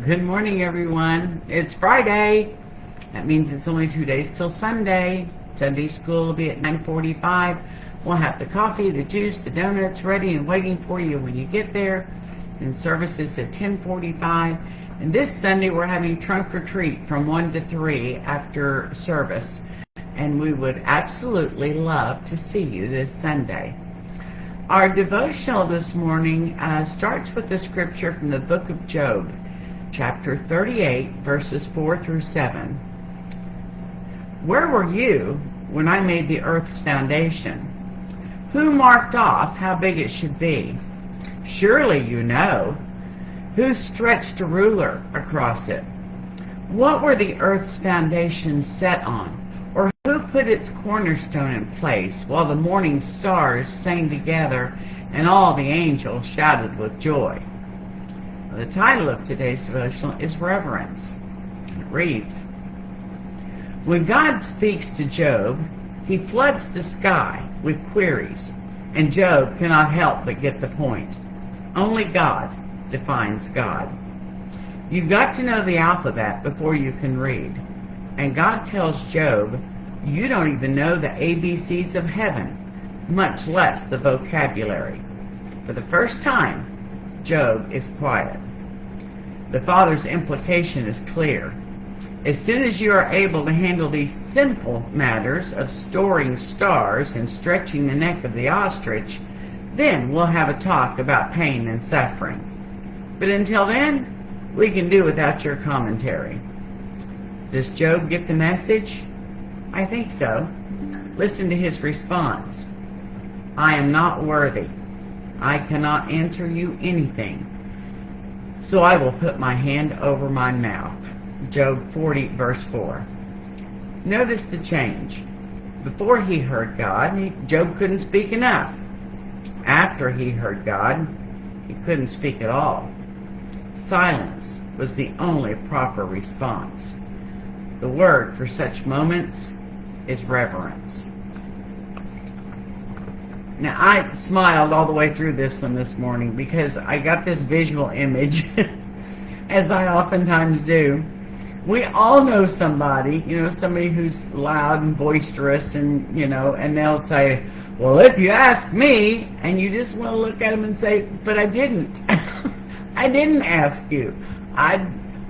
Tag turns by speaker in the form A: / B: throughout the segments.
A: Good morning, everyone. It's Friday. That means it's only 2 days till Sunday. Sunday school will be at 9:45. We'll have the coffee, the juice, the donuts ready and waiting for you when you get there. And service is at 10:45. And this Sunday we're having trunk or treat from 1 to 3 after service. And we would absolutely love to see you this Sunday. Our devotional this morning starts with the scripture from the book of Job, chapter 38, verses 4 through 7. Where were you when I made the earth's foundation? Who marked off how big it should be? Surely you know. Who stretched a ruler across it? What were the earth's foundations set on? Or who put its cornerstone in place while the morning stars sang together and all the angels shouted with joy? The title of today's devotional is Reverence. It reads, when God speaks to Job, he floods the sky with queries, and Job cannot help but get the point. Only God defines God. You've got to know the alphabet before you can read. And God tells Job, you don't even know the ABCs of heaven, much less the vocabulary. For the first time, Job is quiet. The Father's implication is clear. As soon as you are able to handle these simple matters of storing stars and stretching the neck of the ostrich, then we'll have a talk about pain and suffering. But until then, we can do without your commentary. Does Job get the message? I think so. Listen to his response. I am not worthy. I cannot answer you anything. So I will put my hand over my mouth. Job 40, verse 4. Notice the change. Before he heard God, Job couldn't speak enough. After he heard God, he couldn't speak at all. Silence was the only proper response. The word for such moments is reverence. Now, I smiled all the way through this one this morning because I got this visual image, as I oftentimes do. We all know somebody, somebody who's loud and boisterous and they'll say, well, if you ask me, and you just want to look at them and say, but I didn't. I didn't ask you. I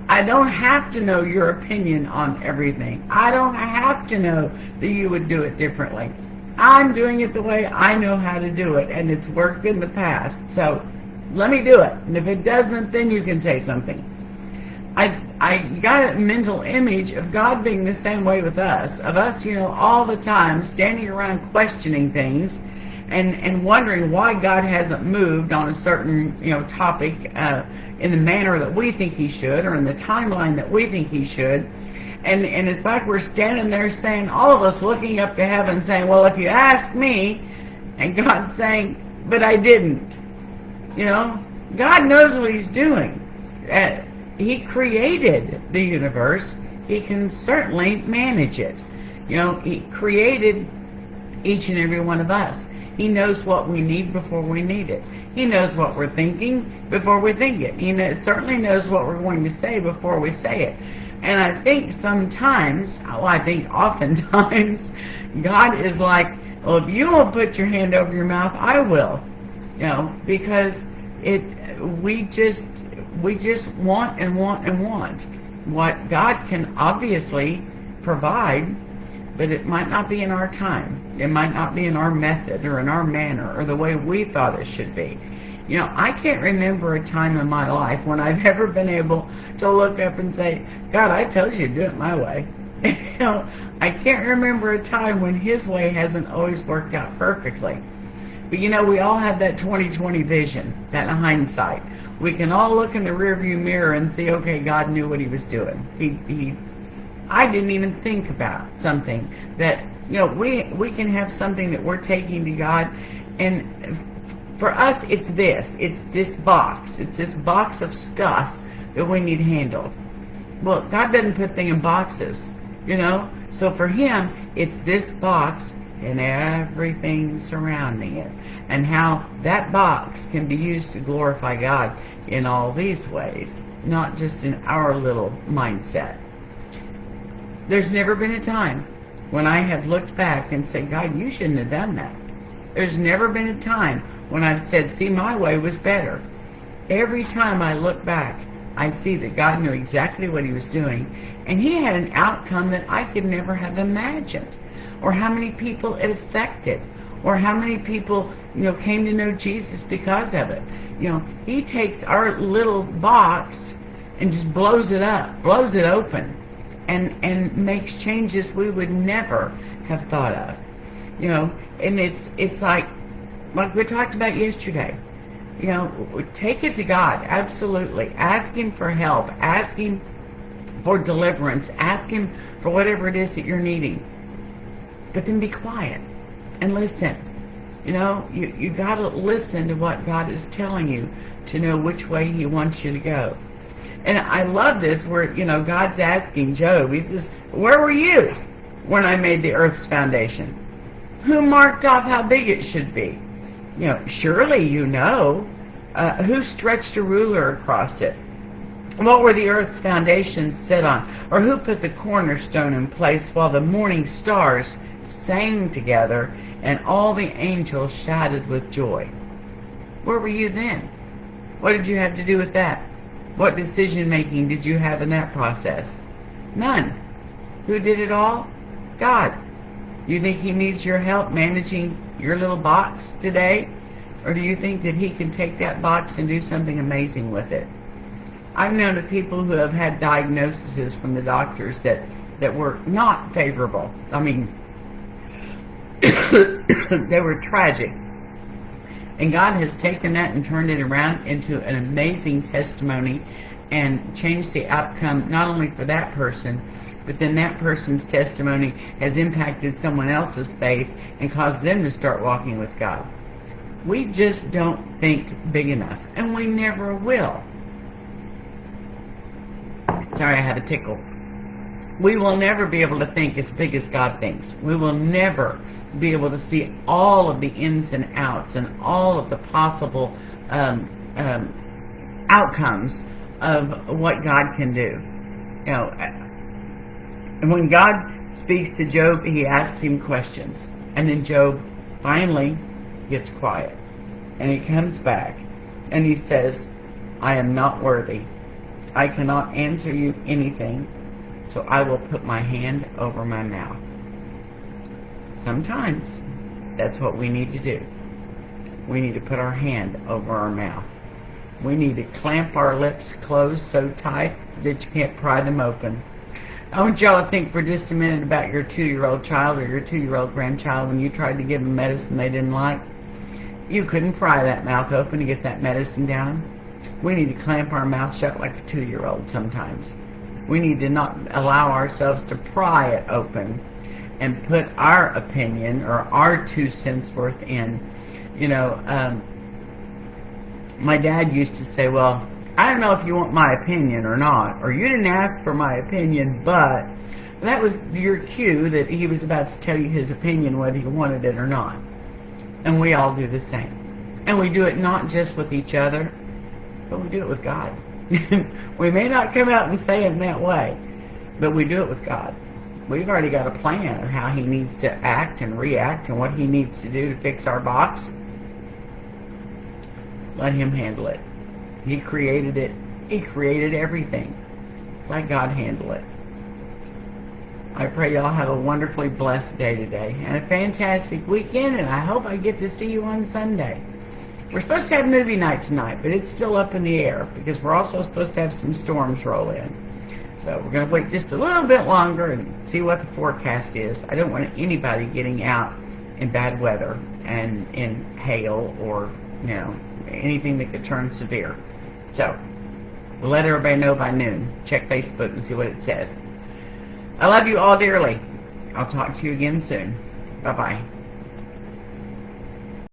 A: don't have to know your opinion on everything. I don't have to know that you would do it differently. I'm doing it the way I know how to do it, and it's worked in the past. So let me do it. And if it doesn't, then you can say something. I got a mental image of God being the same way with us. Of us, all the time standing around questioning things and wondering why God hasn't moved on a certain, topic in the manner that we think he should, or in the timeline that we think he should. And it's like we're standing there saying, all of us looking up to heaven saying, well, if you ask me, and God's saying, but I didn't. God knows what he's doing. He created the universe. He can certainly manage it. He created each and every one of us. He knows what we need before we need it. He knows what we're thinking before we think it. He certainly knows what we're going to say before we say it. And I think oftentimes, God is like, well, if you won't put your hand over your mouth, I will. Because we just want and want and want what God can obviously provide, but it might not be in our time. It might not be in our method or in our manner or the way we thought it should be. I can't remember a time in my life when I've ever been able to look up and say, God, I told you to do it my way. I can't remember a time when his way hasn't always worked out perfectly. But we all have that 20/20 vision, that hindsight. We can all look in the rearview mirror and see, okay, God knew what he was doing. I didn't even think about something that, we can have something that we're taking to God, and for us, it's this box. It's this box of stuff that we need handled. Well, God doesn't put things in boxes, So for him, it's this box, and everything surrounding it, and how that box can be used to glorify God in all these ways, not just in our little mindset. There's never been a time when I have looked back and said, God, you shouldn't have done that. There's never been a time when I've said, see, my way was better. Every time I look back, I see that God knew exactly what he was doing, and he had an outcome that I could never have imagined, or how many people it affected, or how many people, came to know Jesus because of it. He takes our little box and just blows it up, blows it open, and makes changes we would never have thought of. And it's like we talked about yesterday. Take it to God, absolutely. Ask him for help. Ask him for deliverance. Ask him for whatever it is that you're needing. But then be quiet and listen. You got to listen to what God is telling you to know which way he wants you to go. And I love this where, God's asking Job, he says, where were you when I made the earth's foundation? Who marked off how big it should be? Surely you know. Who stretched a ruler across it? What were the earth's foundations set on? Or who put the cornerstone in place while the morning stars sang together and all the angels shouted with joy? Where were you then? What did you have to do with that? What decision making did you have in that process? None. Who did it all? God. You think he needs your help managing your little box today? Or do you think that he can take that box and do something amazing with it? I've known of people who have had diagnoses from the doctors that were not favorable. I mean, they were tragic. And God has taken that and turned it around into an amazing testimony and changed the outcome not only for that person, but then that person's testimony has impacted someone else's faith and caused them to start walking with God. We just don't think big enough, and we never will. Sorry, I had a tickle. We will never be able to think as big as God thinks. We will never be able to see all of the ins and outs and all of the possible outcomes of what God can do. And when God speaks to Job, he asks him questions. And then Job finally gets quiet. And he comes back and he says, I am not worthy. I cannot answer you anything, so I will put my hand over my mouth. Sometimes that's what we need to do. We need to put our hand over our mouth. We need to clamp our lips closed so tight that you can't pry them open. I want y'all to think for just a minute about your 2-year-old child or your 2-year-old grandchild when you tried to give them medicine they didn't like. You couldn't pry that mouth open to get that medicine down. We need to clamp our mouth shut like a 2-year-old sometimes. We need to not allow ourselves to pry it open and put our opinion or our 2 cents worth in. My dad used to say, well, I don't know if you want my opinion or not, or you didn't ask for my opinion, but that was your cue that he was about to tell you his opinion whether you wanted it or not. And we all do the same. And we do it not just with each other, but we do it with God. We may not come out and say it in that way, but we do it with God. We've already got a plan of how he needs to act and react and what he needs to do to fix our box. Let him handle it. He created it. He created everything. Let God handle it. I pray y'all have a wonderfully blessed day today and a fantastic weekend, and I hope I get to see you on Sunday. We're supposed to have movie night tonight, but it's still up in the air because we're also supposed to have some storms roll in. So we're going to wait just a little bit longer and see what the forecast is. I don't want anybody getting out in bad weather and in hail or, anything that could turn severe. So we'll let everybody know by noon. Check Facebook and see what it says. I love you all dearly. I'll talk to you again soon. Bye-bye.